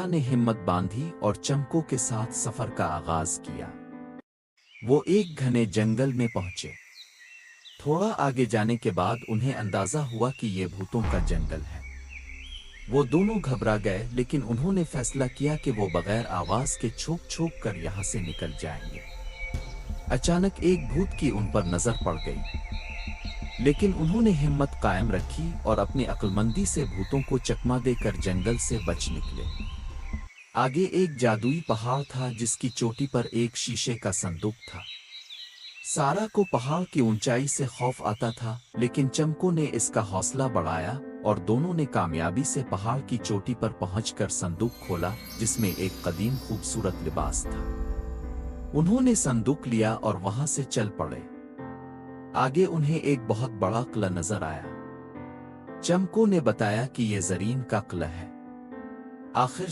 ने हिम्मत बांधी और चमकों के साथ सफर का आगाज किया। वो एक घने जंगल में पहुंचे। थोड़ा आगे जाने के बाद उन्हें अंदाजा हुआ कि ये भूतों का जंगल है। वो दोनों घबरा गए, लेकिन उन्होंने फैसला किया कि वो बगैर आवाज के छुप छुप कर यहाँ से निकल जाएंगे। अचानक एक भूत की उन पर नजर पड़ गई, लेकिन उन्होंने हिम्मत कायम रखी और अपनी अक्लमंदी से भूतों को चकमा देकर जंगल से बच निकले। आगे एक जादुई पहाड़ था जिसकी चोटी पर एक शीशे का संदूक था। सारा को पहाड़ की ऊंचाई से खौफ आता था, लेकिन चमको ने इसका हौसला बढ़ाया और दोनों ने कामयाबी से पहाड़ की चोटी पर पहुंचकर संदूक खोला, जिसमें एक कदीम खूबसूरत लिबास था। उन्होंने संदूक लिया और वहां से चल पड़े। आगे उन्हें एक बहुत बड़ा किला नजर आया। चमको ने बताया कि यह जरीन का किला है। आखिर